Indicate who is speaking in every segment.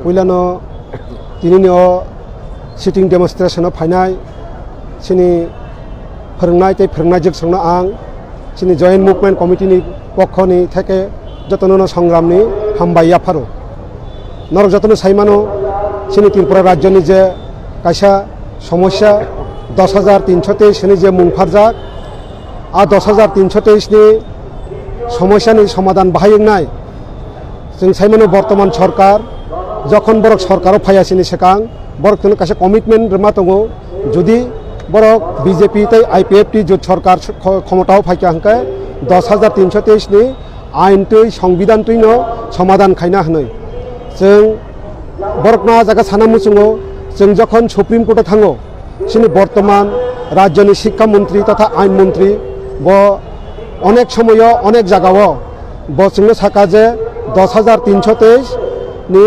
Speaker 1: Wilano Tinino sitting demonstration of Hainai, Sini Pernight, Pernajik Sona Ang, Sini Joint Movement Committee, Wakoni, Take, Jatono Sangramni, Hambaya Paro. Nor Jatono Saimano, Sini Tripura Rajanije, Kasha, Somosha, 10,300 Sinije Mungfarja, A 10,300 সমস্যানি সমাধান বাহাইং নাই जों साइमानो बर्तमान सरकार যখন বরক সরকারও ফাইয়াছিনি সেকাং বরক কোনো কাছে commitment Rema দङो যদি বরক বিজেপি তাই আইপিএফটি যে সরকার ক্ষমতাও ফাইকা হাंखे 10,323 नि आइन तै संविधान तैनो समाधान खायना हनै जों बरकना जागा सानामुचुङो जों যখন सुप्रीम कोर्टे थाङो सिनि बर्तमान राज्यनि शिक्षा मंत्री तथा आइन मंत्री ब অনেক সময় অনেক জায়গাও বসঙ্গ থাকা যে 10,323 নি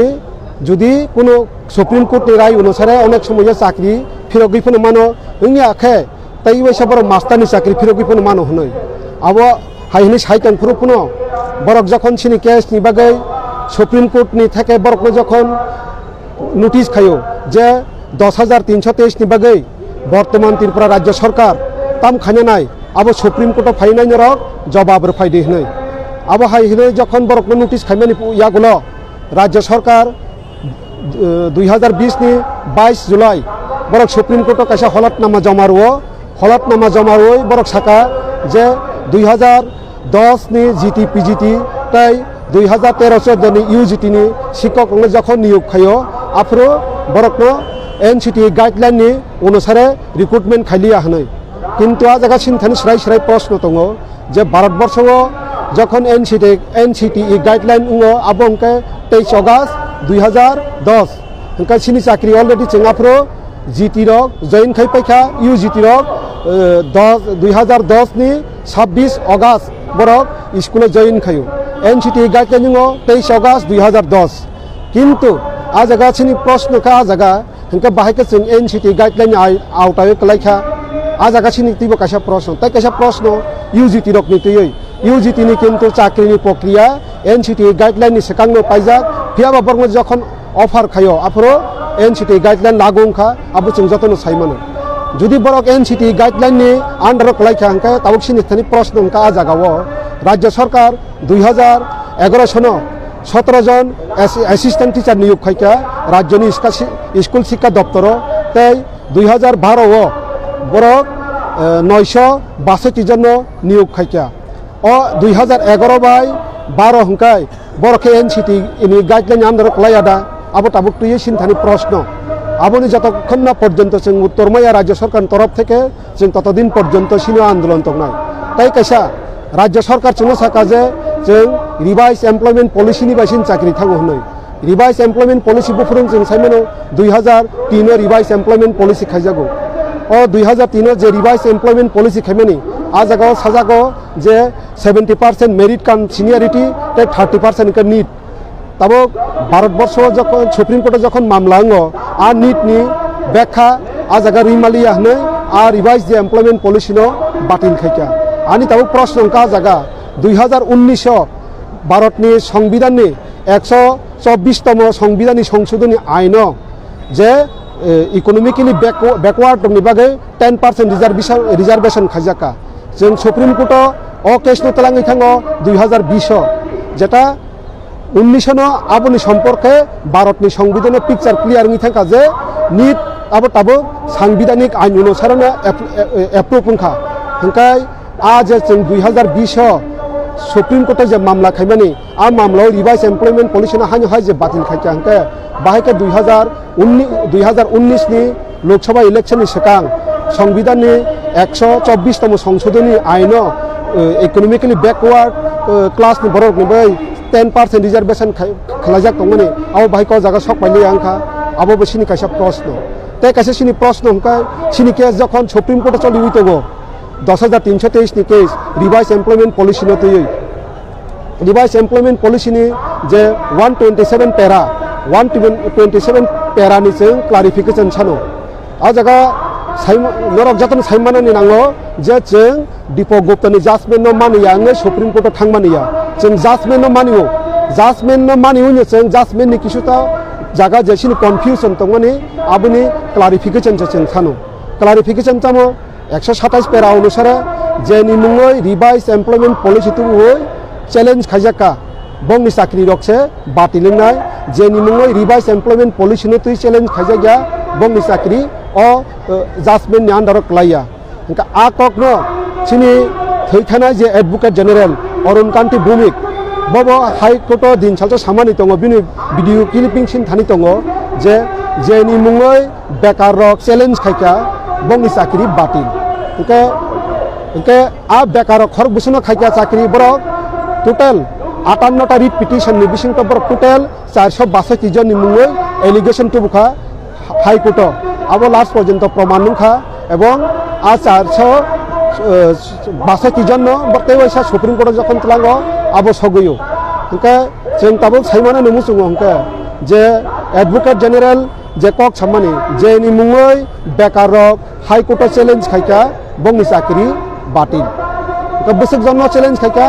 Speaker 1: যদি কোনো সুপ্রিম কোর্টনি রায় অনুসারে অনেক সময় চাকরি ফিরগিফোনো মানো ইংনি আখে তাই ওইসব বড় মাস্টারনি চাকরি ফিরগিফোনো মানো হনই আবো হাইনি সাইতান ফুরুপুনো বরক যখন সিনি কেস নি বাগৈ সুপ্রিম কোর্টনি থেকে বরক যখন নোটিশ খায়ো যে 10,323 নি বাগৈ বর্তমান ত্রিপুরা রাজ্য সরকার তাম খানে নাই আবো সুপ্রিম কোর্ট ফাইনাই রক জবাব ফাইদে হনই আবো হাই হলে যখন বরক নোটিশ খাইমানি ইয়াগুলো রাজ্য সরকার 2020 নি 22 জুলাই বরক সুপ্রিম কোর্ট কাছে হলফনামা জমারো বরক সাকা যে 2010 নি জিটি পিজিটি তাই 2013-14 নি ইউজিটি নি শিক্ষক যখন নিয়োগ খায়ো আফ্রো বরক এনসিটি গাইডলাइन নি অনুসারে রিক্রুটমেন্ট খাইলিয়া হনই কিন্তু আ জায়গা সিনথানি সেরাই প্রশ্ন দङ যে ভারতবর্ষ যখন এনসিটি গাইডলাइन আবো হংকে 23 আগস্ট 2010 হংকে সিনি চাকরি অলরেডি চেঙাফ্রো জিটি রক জয়েন খাই পাইখা ইউজিটি রক 2010 নি 26 আগস্ট বরক স্কুলে জয়েন খায়ো এনসিটি গাইডলাइन 23 আগস্ট 2010 কিন্তু আ জায়গা সিনি প্রশ্ন কা জায়গা হংকে বাহাইকে जों एनसीटी गाइडलाइन आवताय कलाइखा आ जागा सिनि तिबो कासा प्रश्न ताई कासा प्रश्न यूजीटी रक नितयै यूजीटी नि किन्तु चाकरिनि प्रक्रिया एनसीटी गाइडलाइन नि सेकांनो पाइजाक फियाबा बरम जखन अफार खायो आफरो एनसीटी गाइडलाइन लागुंखा आबो जों जतन साइमानो जुदि बरक एनसीटी गाइडलाइन नि आन्डार कलाइखा हंका ताबुक सिनि थानि प्रश्न हंका आ जागाओ राज्य सरकार 2011 सनो 17 জন অ্যাসিস্ট্যান্ট টিচার নিয়োগ খাইকা রাজ্যনি স্কুল শিক্ষা দপ্তর তাই 2012 বরক 962 জন নিয়োগ খাইকা ও 2011 বাই 12 হংকাই বরকে এনসিটি ইনি গাইডলাइन আন্ডার কলাইয়াদা আবো তাবুক তুই সিনথানি প্রশ্ন আবনি যতক্ষণ না পর্যন্ত जों উত্তরমাইয়া রাজ্য সরকার তরফ থেকে जों ততদিন পর্যন্ত সিনো আন্দোলন তংনাই তাই কাইসা রাজ্য সরকার চুনো সাকা যে जों रिवाइज एमप्लयमेंट पलिसि नि बासिन चाकरि थांगो हनै रिवाइज एमप्लयमेंट पलिसि बुफुरं जों साइमानो 2003 रिवाइज एमप्लयमेंट पलिसि खाइजागो ओ 2003 जे रिवाइज एमप्लयमेंट पलिसि खाइमानि आ जागाव साजागो जे 70% मेरिट कान सिनियरिटी ते 30% का नीट तब भारतवर्ष जखन सुप्रीम कोर्ट जखन मामला आ नीट नि व्याख्या आ जागा रिमालिया हनै आ रिवाइज जे एमप्लयमेंट पलिसि नो बातिल खाइका आनी तब प्रश्न का जागा 2019 भारतनि संविधाननि 124तम संविधाननि संशोधनी आइन जे इकोनॉमिकली बैकवार्ड दंनि बागै 10% रिजार्वेशन खाइजाका जों सुप्रीम कोर्ट अ केसनो तलाङै थाङो 2020 जेटा 19 नो आबनि सम्पर्के भारतनि संविधान पिक्चार क्लियर नि थांका जे नीट आबो ताबो सांविधानिक आइन अनुसारनो एप्रुव हंखा हंकाय आ जे जों 2020 सुप्रीम कोर्ट जे मामला खाइमानि आ मामलायाव रिवाइज एमप्लयमेंट पलिसि हानि हाय जे बातिल खाइका हंके बाहायके 2019 नि लोकसभा इलेक्शन नि सिगां संविधाननि 124तम संशोधनी आइन इकोनॉमिकली बैकवार्ड क्लास नि बरक नि बै 10% रिजार्वेशन खालायजाक दंमोन आव बाहायको जागा सकबायले आंखा आबो बसिनि कायसा प्रश्न ते कायसा सिनि प्रश्न हंका सिनि केस जखन सुप्रीम कोर्ट चलि उइतगो 10,323 नि केस रिवाइज एमप्लयमेंट पलिसि नो तयै रिवाइज एमप्लयमेंट पलिसि नि जे 127 पेरा नि जों क्लारिफिकेशन सानो आ जागा नरक जतन साइमानानि नांगो जे जों दीपक गुप्तानि जाजमेन्ट नो मानिया आङो सुप्रीम कोर्ट थांमानिया जों जाजमेन्ट नो मानियो जों जाजमेन्ट नि किसुता जागा जेसिनि कन्फ्यूजन दंमोन आबनि क्लारिफिकेशन जों सानो क्लारिफिकेशन तामो 127 पेरा अनुसारे जेनि मुङै रिवाइज एमप्लयमेंट पलिसि तु चैलेंज खाइजाका बंनि चाकरि रकसे बातिलनाय जेनि मुङै रिवाइज एमप्लयमेंट पलिसि नो तु चैलेंज खाइजाया बंनि चाकरि अ जाजमेन्ट नि आन्डार क्लाइया हंका आ ककनो सिनि थैखानाय जे एडवोकेट जनरल अरुण कान्ति भूमिक बबो हाई कोर्ट दिनसालto सामानि दङ बिनि भिडिअ क्लिपिं सिन थानि दङ जे जेनि मुङै बेकार रक चैलेंज खाइका बंनि चाकरि बातिल हंके आ बेकार खर बुसनो खाइका चाकरि बरक टोटल 58टा रिट पिटिशन नि बिसिंग तो बरक टोटल 462 जन नि मुङै एलिगेशन तुबुखा हाई कोर्ट आबो लास्ट पर्यन्त प्रमाण नुखा एवं आ बासायथि जन बर्ते वैसा सुप्रीम कोर्ट जखन तलांगो आबो सगयो हंके जों ताबो साइमाना नमु सुङो हंके जे एडवोकेट जनरल जे कक सामानि जे नि मुङै बेकार हाई कोर्ट चैलेंज खायका बंनि चाकरी बातिल हंके बोसोक जन चैलेंज खायका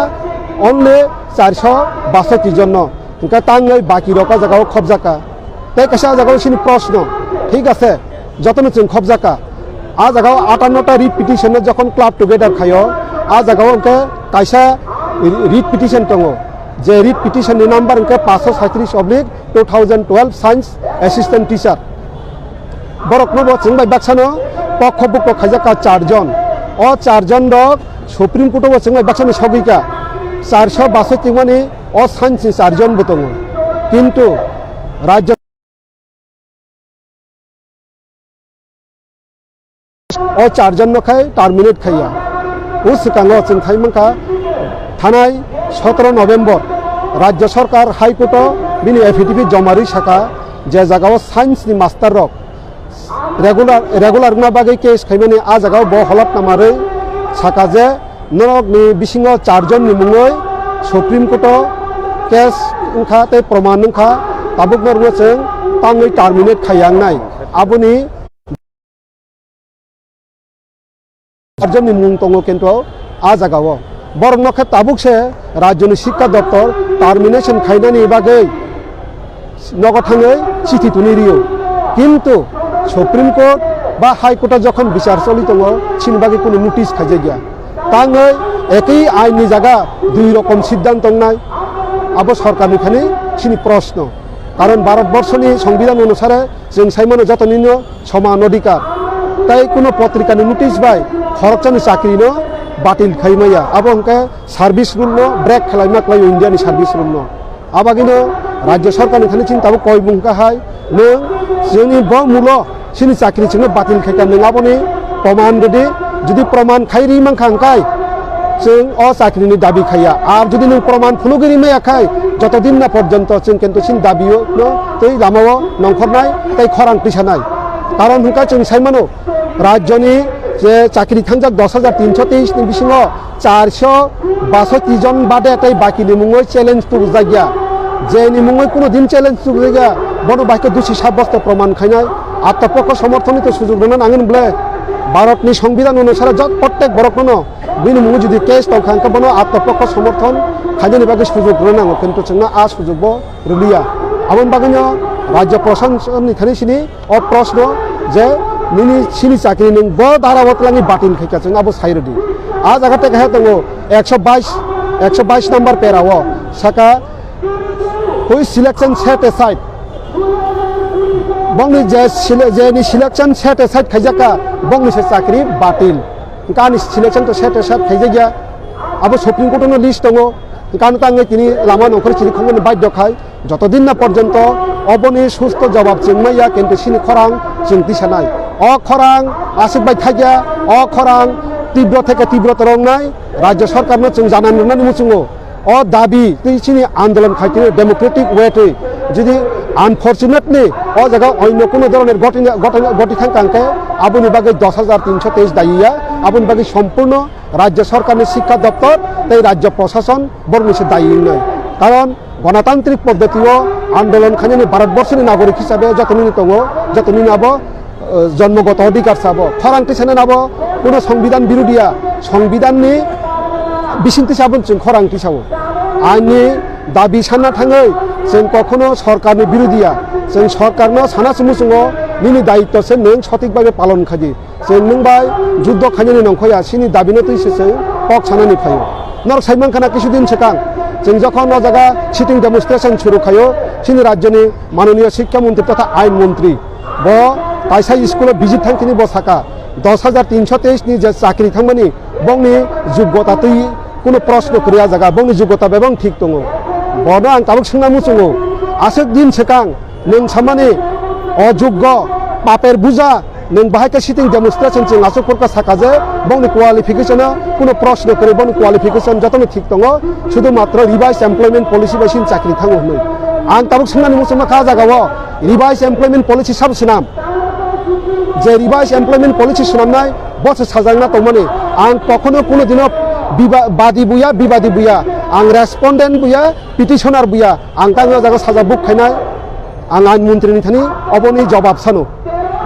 Speaker 1: ओनली 462 जन हंके ताङै बाकी रका जगाव खबजाका ते कसा जगाव सिनि प्रश्न ठीक আছে যতন जों खबजाका आ जगाव 58टा रिट पिटिशन जखन क्लाब टुगेदर खायो आ जगाव हंके कायसा रिट पिटिशन दङ जे रिट पिटिशन नि नाम्बार हंके 537/2012 साइंस असिस्टेंट टीचर बरकनो जों बाय बाक्सानो पक्षबुक खायजाका 4 जन अ 4 जन रक सुप्रीम कोर्ट जों बाय बाक्सानो सगैका 462 माने अ साइंस 4 जन बो दङ किन्तु राज्य अ 4 जन खाय टार्मिनेट खाया उस सिगाङाव जों थाइमोनखा थानाय 17 नवेम्बर राज्य सरकार हाई कोर्ट बिनि एफिडेविट जमारि साका जे जगाव साइंस नि मास्टर रक रेगुलर ना बागै केस खायमाने आ जगाव ब हलत नामारै साका जे नरक नि बिसिङाव 4 जन नि मुङै सुप्रीम कोर्ट केस उनखा ते प्रमाण उनखा ताबुक नरनो जों ताङै टार्मिनेट खायांनाय आबुनि मुं दङ किन्तु आ जगाव बरनखे ताबुकसे राज्यनि शिक्षा दप्तर टार्मिनेशन खायनायनि बागै नगथाङै चिठी तुनिरियो किन्तु सुप्रीम कोर्ट बा हाई कोर्ट जखन बिचार चलि दङ सिनि बागै कोनो नोटिस खायजा गैया ताङै एकै आइननि जागा दुई रकम सिद्धांत दंनाय आबो सरकारनिखानि सिनि प्रश्न कारण भारतबर्षनि संविधान अनुसारे जों साइमानो जतनिनो समान अधिकार ताई कोनो पत्रिकानि नोटिस बाय खरकचानि चाकरिनो बातिल खायमाया आबो हंके सार्भिस रुलनो ब्रेक खालामना क्लायो इंडियानि सार्भिस रुलनो आबागिनो राज्य सरकारनि खानि चिन्ताबो कय बुंखा हाय नों जोंनि ब मुलो सिनि चाकरि जोंनो बातिल खायका नङाबोनि प्रमाण रेडी जुदि प्रमाण खायरि मांखांखाय जों अ चाकरिनि दाबि खाया आर जुदि नों प्रमाण फुलुगिरि मायाखाय যতদিন না পর্যন্ত जों किन्तु सिन दाबियो नो तै लामाव नंखरनाय तै खरां पिसानाय कारण हुंका जों साइमानो राज्यनि जे चाकरि थांजाक 10,323 नि बिसिङाव 462 जन बादे तै बाकिनि मुङै चैलेंज तुजागिया जेनि मुङै कोनो दिन चैलेंज तुजागिया बनो बाइक दोषी साब्यस्त प्रमाण खायनाय आत्मपक्ष समर्थननि तो सुजुग दंना नांगोन ब्ले भारतनि संविधान अनुसारे जत प्रत्येक बरकनो बिनि मुङै जुदि केस तखांका बनो आत्मपक्ष समर्थन खायनायनि बागै सुजुग नांगौ किन्तु जोंना आ सुजुगबो रुलिया आबन बागैनो राज्य प्रशासननि थानिसिनि अ प्रश्न जे निनि सिनि चाकरि नों ब दारावतलाङि बातिल खायका जों आबो साइरदि आ जागाते कहे दङ 122 नम्बर पेराव साका हुई सिलेक्शन सेट एसाइड बंनि जेनि सिलेक्शन सेट एसाइड खायजाका बंनि से चाकरि बातिल कानि सिलेक्शन तो सेट एसाइड खायजागिया आबो सुप्रीम कोर्टनो लिस्ट दङ कान ताङै तिनि लामा नखर चिरि खंगन बाध्य खाय যতদিন না পর্যন্ত অবনি সুস্থ জবাব চিংমাইয়া কিন্তু সিনি খরাং চিংতি সানাই অ খরাং আসিকবাই থাকিয়া অ খরাং তীব্র থেকে তীব্রতর নাই রাজ্য সরকারনো जों জানান নানি মুচুङो অ দাবি সিনি আন্দোলন খাইতে ডেমোক্রেটিক ওয়েতে যদি আনফরচুনেটলি অ জায়গা অন্য কোনো ধরনের গটি থাকাঙ্কে আবুনি বাগে 10,323 দাইয়া আবুনি বাগে সম্পূর্ণ রাজ্য সরকারের শিক্ষা দপ্তর তাই রাজ্য প্রশাসন বর্ণিসে দায়ী নয় কারণ গণতান্ত্রিক পদ্ধতিও আন্দোলন খানি ভারতবর্ষের নাগরিক হিসাবে যতনি দङ যতনি নাবো জন্মগত অধিকার চাব খরাংটি সানে নাবো কোনো সংবিধান বিরোধিয়া সংবিধাননি बिसिंथि साबोन जों खरांथि सावो आंनि दाबि सानना थाङै जों कखनो सरकारनि बिरोधिया जों सरकारनो सानासो मुसुङो निनि दायित्वसे नों सঠিকভাবে पालन खादि जों नोंबाय जुद्ध खानिनि नंखया सिनि दाबिनो तैसेसे पक सानानि फायो नर साइमान खाना কিছুদিন सिगां जों যখন न জায়গা सिटिं डेमनस्ट्रेशन शुरू खायो सिनि राज्यनि माननीय शिक्षा मंत्री तथा आईन मंत्री ब ताइसा स्कुलाव भिजिट थांखिनि ब साका 10,323 नि जे चाकरि थांमानि बंनि योग्यता तै কোনো প্রশ্ন করিয়া জায়গা বংনি যোগ্যতা এবং ঠিক দङ বড় आं ताबुक सोंना मुचुङो आसो दिन सिगां नों सामानि अयोग्य पापेर बुजा नों बाहायका सिटिं डेमनस्ट्रेशन जों आसुकफोरखौ साकाजे बंनि क्वालिफिकेशना কোনো प्रश्न করে बंनि क्वालिफिकेशन যতनो ঠিক दङ শুধুমাত্র রিভাইজ এমপ্লয়মেন্ট পলিসি বাসিন চাকরি थाङो होनै आं ताबुक सोंनानै मुचुङा का जागाव রিভাইজ এমপ্লয়মেন্ট পলিসি সাবसिनाम जे রিভাইজ এমপ্লয়মেন্ট পলিসি सुनामनाय बस साजांना दंमानि आं कखनो कोनो दिनो बादी बुया बिबादी बुया आं रेसपन्डेन्ट बुया पिटिशनार बुया आं तांगा जागा साजा बुक खायनाय आं आइन मन्त्रीनि थानि अबनि जवाब सानो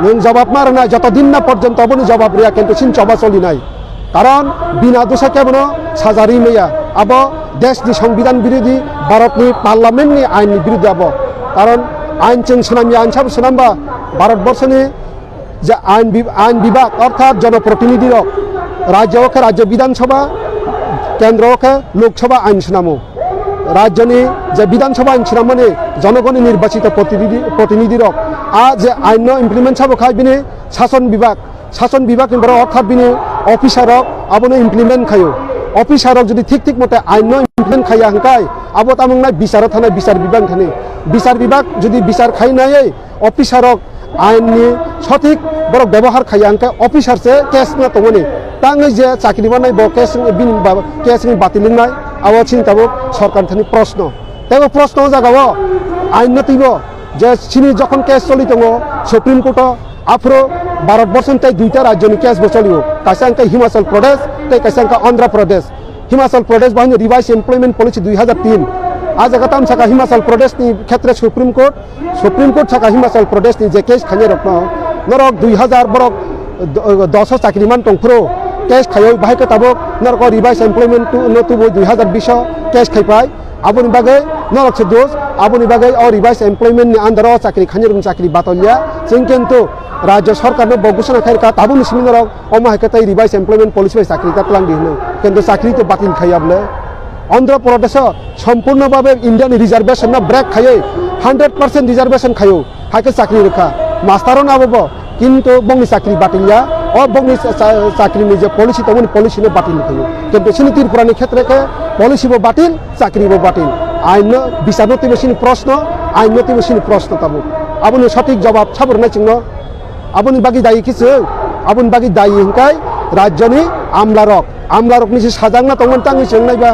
Speaker 1: नों जवाब मारना যতদিন না পর্যন্ত অবনি জবাব রিয়া কিন্তু সিন চবা চলি নাই কারণ বিনা দোষে কেবল সাজারি মেয়া আব দেশনি সংবিধান বিরোধী ভারতনি পার্লামেন্টনি আইননি বিরুদ্ধে আব কারণ আইন চেং সুনামি আইন সাব সুনামবা ভারতবর্ষনি যে আইন বিভাগ অর্থাৎ জনপ্রতিনিধির রাজ্যকে রাজ্য বিধানসভা কেন্দ্রকে লোকসভা আইন সুনামো রাজ্যনি যে বিধানসভা আইন সুনামনে জনগণের নির্বাচিত প্রতিনিধির যে আইন ইমপ্লিমেন্ট সাবো খাই বিনি শাসন বিভাগ অর্থাৎ বিনি অফিসারক আবনো ইমপ্লিমেন্ট খায়ো অফিসারক যদি ঠিক মতে আইন ইমপ্লিমেন্ট খাইয়া হাঙ্কাই আবো তামংনাই বিচারত থানায় বিচার বিভাগ থানে বিচার বিভাগ যদি বিচার খাই নাই অফিসারক আইননি সঠিক বড় ব্যবহার খাইয়া হাঙ্কাই অফিসারসে কেস না তমনি তাঙ্গই যে চাকরি বানাই ব কেস বাতিল নাই আবো চিন্তাবো সরকার থানি প্রশ্ন তেও প্রশ্ন জাগাবো আইন নতিব যে চিনি যখন কেস চলি দङ সুপ্রিম কোর্ট আফ্রো ভারতবর্ষন তাই দুইটা রাজ্যনি কেস চলিব কাইসাঙ্কা হিমাচল প্রদেশ তাই কাইসাঙ্কা অন্ধ্র প্রদেশ হিমাচল প্রদেশ বাহিনী রিভাইজ এমপ্লয়মেন্ট পলিসি 2003 আজ আগাতাম সাকা হিমাচল প্রদেশনি ক্ষেত্রে সুপ্রিম কোর্ট সাকা হিমাচল প্রদেশনি যে কেস খাইয়ে রকম নরক 2000 বরক 10 চাকরিমান টংফ্রো কেস খাইও বাহাইকে তাবক নরক রিভাইজ এমপ্লয়মেন্ট নতু 2020 কেস খাইপাই আবনি বাগে নরক দোষ আবনি বাগে রিভাইজ এমপ্লয়মেন্টনি আন্ডার চাকরি খাইয়ে চাকরি বাতলিয়া जों কিন্তু রাজ্য সরকারনে বঘোষণা খাইকা তাবুনি সিমিনরক অমাহাইকে তাই রিভাইজ এমপ্লয়মেন্ট পলিসি বাই চাকরি কাতলাং দিহনো কিন্তু চাকরি তো বাতিল খাইয়াবলে অন্ধ্র প্রদেশ সম্পূর্ণভাবে ইন্ডিয়ান রিজার্ভেশন না ব্রেক খাইয়ে 100% রিজার্ভেশন খাইও হাইকে চাকরি রেখা মাস্টারও নাবব কিন্তু বংনি চাকরি বাতিলিয়া বংনি চাকরিনি যে পলিসি তমনি পলিসিনে বাতিল খাইও কিন্তু সিনি ত্রিপুরানি ক্ষেত্রে পলিসিবো বাতিল চাকরিবো বাতিল আইন বিচারনতি বেশিনি প্রশ্ন আইনতি বেশিনি প্রশ্ন তাবো আবনি সঠিক জবাব সাবর না চিহ্ন আবনি বাকি দায়ী কিছু আবনি বাকি দায়ী হিংকাই রাজ্যনি আমলারক নিচে সাজাং না তখন তাঙ্গি চেংনাইবা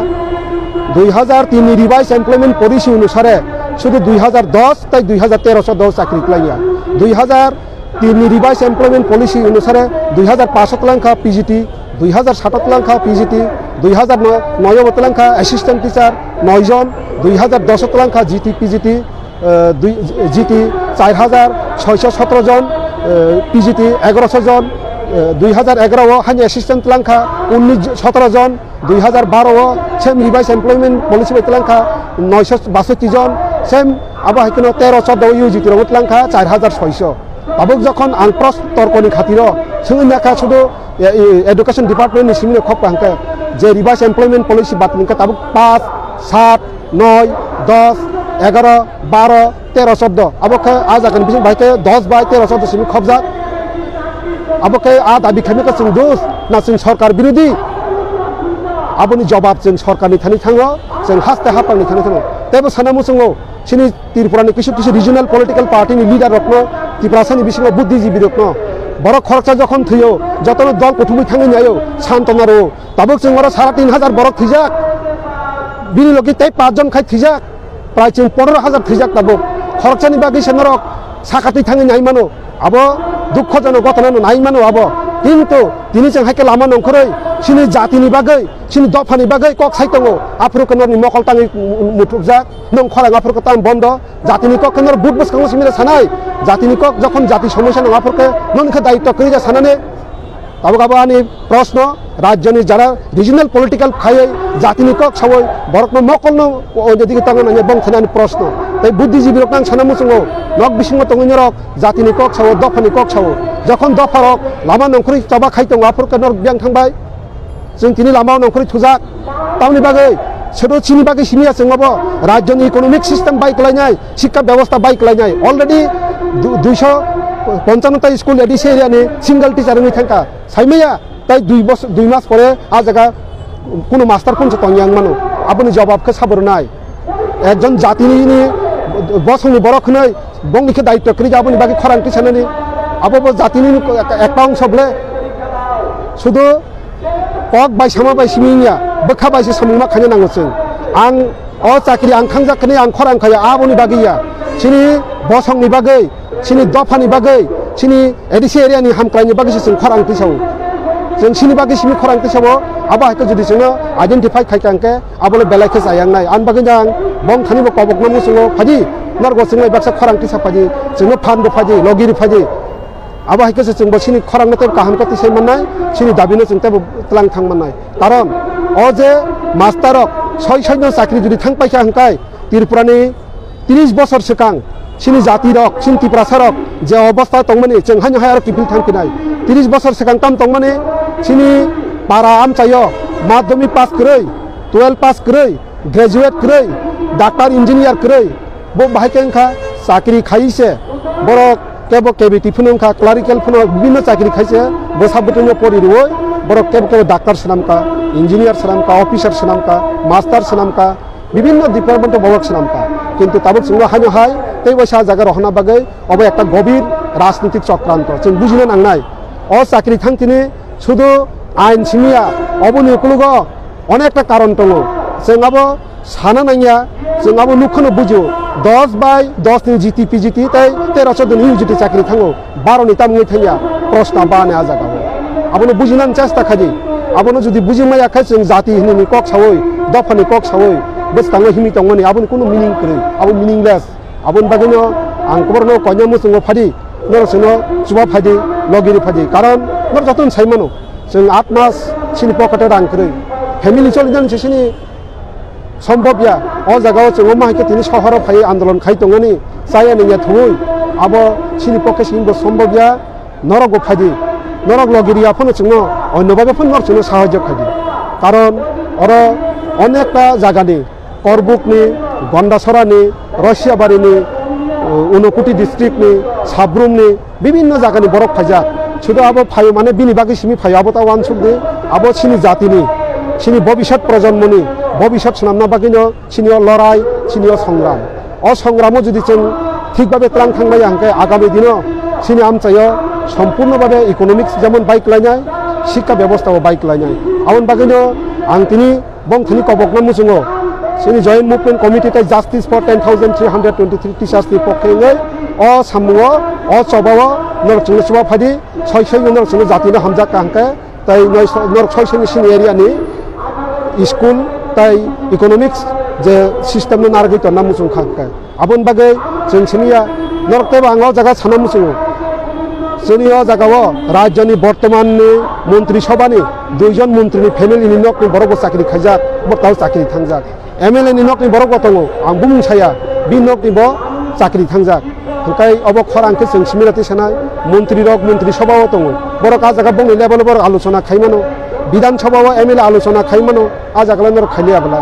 Speaker 1: 2003 রিভাইজ এমপ্লয়মেন্ট পলিসি অনুসারে শুধু 2010 তাই 2013 চাকরি লাইয়া 2003 রিভাইজ এমপ্লয়মেন্ট পলিসি অনুসারে 2500 লাখা পিজিটি 2007 লাখা পিজিটি 2009 লাখা অ্যাসিস্ট্যান্ট টিচার 9 জন 2010 লাখা জিটি পিজিটি জিটি 4617 জন পিজিটি 1100 জন 2011 হানি অ্যাসিস্ট্যান্ট লাখা 17 জন 2012 সেম রিভাইজ এমপ্লয়মেন্ট পলিসি বাই লাখা 962 জন সেম আবার হাইকনো 13-14 ইউজিটি রবত লাখা 4600 তাবক যখন আং প্রশ্ন তর্কনি খাতির সঙ্গে দেখা শুধু এডুকেশন ডিপার্টমেন্টনি সিমিনে খপ হাঙ্কা যে রিভাইজ এমপ্লয়মেন্ট পলিসি বাতিলকা তাবক 5, 7, 9, 10, 11, 12, 13, 14 আবকে আজ আগান বিজং ভাইকে 10 বাই 13, 14 সিমি খবজাক আবকে আ দাবি খামিকা जों দোষ না जों সরকার বিরোধী আবনি জবাব जों সরকারনি থানি থাঙ্গো जों হাসতে হাপাংনি থানি থাঙ্গো তেবো সানামু जोंगो সিনি ত্রিপুরানি কিছু রিজিওনাল পলিটিক্যাল পার্টিনি লিডার রকম ত্রিপুরাসানি বিসিং বুদ্ধিজীবী রকম বড় খরচা যখন থইও যতন দল কুটুমি থাঙ্গি নাইও শান্তনারো তাবক जों ওরা 3500 বড় থিজাক বিনি লগি তাই 5 জন খাই থিজাক প্রায় 15,000 থিজাক তাবক খরচানি বাকি সেনরক সাকাতি থাঙ্গি নাই মানো আবো দুঃখজনক ঘটনা নাই মানো আবো কিন্তু তিনি जों হাইকে লামা নংখরই সিনি জাতিনি বাগৈ সিনি দফানি বাগৈ কক সাইতঙ্গো আফ্রিকাননি মকল তাঙ্গি মুঠুকজাক নং খরাং আফ্রিকা তাম বন্ধ জাতিনি কক কেনর বুট বসকাঙ্গো সিমিরা সানাই জাতিনি কক যখন জাতি সমস্যা নং আফ্রিকা ননখে দায়িত্ব করিজা সানানে তাবক আনি প্রশ্ন রাজ্যনি যারা রিজিওনাল পলিটিক্যাল খাই জাতিনি কক সবাই বরকন মকল ওদিকে তাঙ্গো নাঙ্গে বংথানি প্রশ্ন তাই বুদ্ধিজীবী রক নাং সানামু जोंगो নক বিসিং তঙ্গনি রক জাতিনি কক সবাই দফানি কক সবাই যখন দফারক লামা নংখরি চাবা খাইতঙ্গো আফ্রিকা নর বিয়াং থাंबाय जों तिनी लामा नंखरि थुजाक तावनि बागै सेदो चिनि बागै सिमिया जोंबो राज्यनि इकोनमिक सिस्टेम बाइकलायनाय शिक्षा व्यवस्था बाइकलायनाय अलरेडी 255টা स्कुल एडिसि एरियानि सिंगल टीचारनि थांका साइमाया ताई 2 मास परे आ जागा कोनो मास्टार कोनसे तंयां मानो आबनि जवाबखौ साबरनाय एकजन जातिनि बसंनि बरखनै बंनिखे दायित्व करि आबनि बागै खरांथि साननि आबो जातिनि একটা অংশ বলে শুধু কক বাই সামা বাই সিমিয়া বখা বাইসে সামুमा खानो नांगौ जों आं चाकरि आं थांजाखनि आं खरां खाया आबनि बागैया सिनि बसंनि बागै सिनि दफानि बागै सिनि एडिसि एरियानि हामख्लायनि बागैसो जों खरां फैसाव जों सिनि बागै सिनि खरांते साबो abo haike jodi जोंनो आइडेन्टिफाइ खाइखांके abole belaike sayangनाय आन बागै जां बं थानिबो कबकनामु जोङो फादि नरगो जोंनो बाक्सा खरांते साफादि जोंनो फानबो फादि लगिरि फादि abo haike जोंबो सिनि खरांनते काहामको तिसै मोननाय सिनि दाबिनो जों तेबो तलां थां मोननाय कारण अ जे मास्टारक सय सयनो साख्रि जुदि थां पाइखा हंकाय त्रिपुरानि 30 बছর सिगां सिनि जाति रक सिनि तिप्रासा रक जे अवस्था तंगमानि जों हानि हायार किफिल थांफिनाय 30 बছর सिगां काम तंगमानि सिनि पारा आमचायो माध्यमिक पास करै 12 पास करै ग्रेजुएट करै डाक्टर इंजिनियर करै बो बाहायकेंखा साख्रि खाइसे बर केबो केबिटि फुनंखा क्लारिकल फुनो विभिन्न साख्रि खाइसे बसाबुतनो परिरुय बर केबो डाक्टर सनामका इंजिनियर सनामका ऑफिसर सनामका मास्टर सनामका विभिन्न डिपार्टमेंट बवक सनामका किन्तु ताबुक जोंनो हानि हाय तै बैसा जागा रहना बागै अबे एकटा गभीर राजनीतिक चक्रांत जों बुजिनो नांनाय अ साख्रि थांथिनि शुधु आइन सिमिया अबनि कुलुगो अनेकटा कारण दङ जोंआबो साना नाया जोंआबो नुखोनो बुजियो 10/10 नि जीटी पीजीटी तै 1300 दिन यूजीटी चाकरी थाङो 12 नि तामङै थाया प्रश्न बाने आ जागाबो आबनो बुजिनान चेष्टा खादि आबनो जुदि बुजिमाया खाय जों जाति हिनि कक सावै दफानि कक सावै बस्ताङै हिमि तंगनि आबनो कुनु मिनिं करै आबो मिनिंलेस आबन बागैनो आं खबरनो कन्यामु जोङो फादि नरसनो सुबा फादि लगिरि फादि कारण नर जतन साइमानो जों 8 मास सिनि पकेटे रां करै फेमिलि चलिदान सिनि सम्भवया अ जागाव जोङो माहिके तिनि शहर फाय आन्दोलन खाइ तंगनि साया निया थुइ आबो सिनि पके सिनि सम्भवया नरग फादि नरग लगिरि आफनो जोङो अन्यभाबे फन नरसनो साहाय्य खादि कारण अर अनेकटा जागानि करबुकनि गन्डासरानि रसियाबारिनि उनकुटी डिस्ट्रिक्टनि साब्रुमनि विभिन्न जागानि बरफ फाइजाक शुधु आबो फाय माने बिनि बागै सिमि फाय आबो ता वानसुकनि आबो सिनि जातिनि सिनि भबिष्यत प्रजन्मनि भबिष्यत सनामना बागैनो सिनि लड़ाई सिनि संग्राम अ संग्रामो जुदि जों ठीक भाबे त्रां थांनाय हांके आगामी दिनो सिनि आमचायो सम्पूर्ण भाबे इकोनॉमिक्स जेमन बाइक लायनाय शिक्षा व्यवस्थाव बाइक लायनाय आवन बागैनो आं तिनि बं तिनि कबकना मुजुङो सिनि जॉइंट मुभमेंट कमिटी का जस्टिस फॉर 10,323 टीचर्स नि पक्षे अ सामुओ अ चबाओ नरचुंग सुबा फादि सय नरचुंग जातिनो हामजा कांके तै नर सय सिनि एरिया नि स्कूल तै इकोनॉमिक्स जे सिस्टम न नारगै तन्ना मुजुं खांके आबन बागै जों सिनिया नरते बांगो जागा साना मुजुङो जोंनि जागाव राज्यनि बर्तमाननि मन्त्रि सभानि 2 जन मन्त्रिनि फेमिलिनि नकनि बरगो साख्रि खाइजाक बताव साख्रि थांजाक एमएलए नि नकनि बरगो दङो आं बुंसाया बि नकनि बो साख्रि थांजाक हंकाय अब खरांके जों सिमिराति सानाय मन्त्रि रक मन्त्रि सभाव दङो बर का जागा बंनि लेभेल बर आलोचना खाइमानो विधान सभाव एमएलए आलोचना खाइमानो आ जागाला नर खालियाबला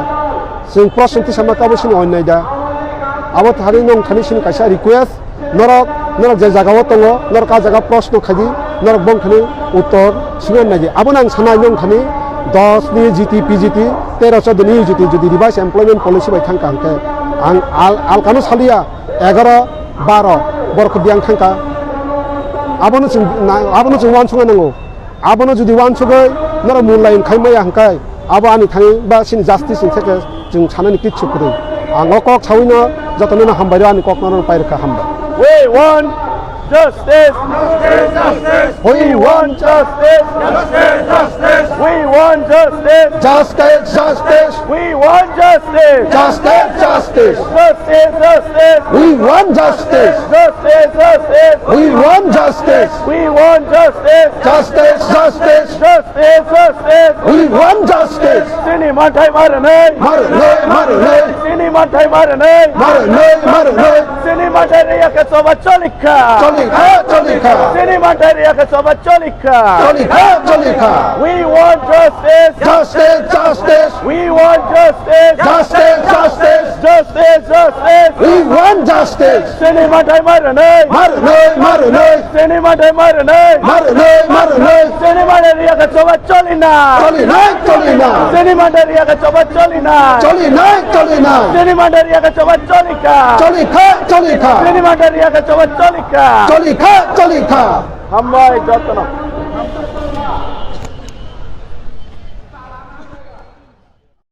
Speaker 1: जों प्रश्नति सामकाबो सिनि अन्नाय दा आबो थारि नं थानि सिनि कायसा रिक्वेस्ट नरक जे जागाव दङ नर का जागा प्रश्न खादि नरक बंखनि उत्तर सिगन नायदि आबो नां सानाय नं थानि 10 नि जीटी पीजीटी 1300 दिन यूजीटी जुदि रिवाइज एमप्लयमेंट पॉलिसी बाय थांका हांके आं आलकानो सालिया 11 12 बरख बियां थांका आबोनो जों वानसुङा नांगौ आबोनो जुदि वानसुगै नर मुलाइन खाइमाया हांकाय आबो आनि थाङि बा सिनि जस्टिस नि जों सानानि किच्छु करै आं कक साविनो जतनो हामबाय आनि कक नर पाइरखा हामबाय
Speaker 2: We want justice. We want justice. We want justice.
Speaker 1: Justice.
Speaker 2: We want justice.
Speaker 1: Justice.
Speaker 2: We want justice.
Speaker 1: We want justice.
Speaker 2: We want justice.
Speaker 1: Justice. We want justice.
Speaker 2: Sini matai marane. Sini matai marane. Sini matai riya ke soba cholika. Sini matai riya ke soba cholika. We want justice. We want justice.
Speaker 1: We want justice.
Speaker 2: Sini matai marane. Sini matai marane. Sini matai riya ke soba cholina. Sini matai riya ke soba cholina. Sini matai riya ke soba cholika. Sini matai riya ke soba cholika. Hambai jatno.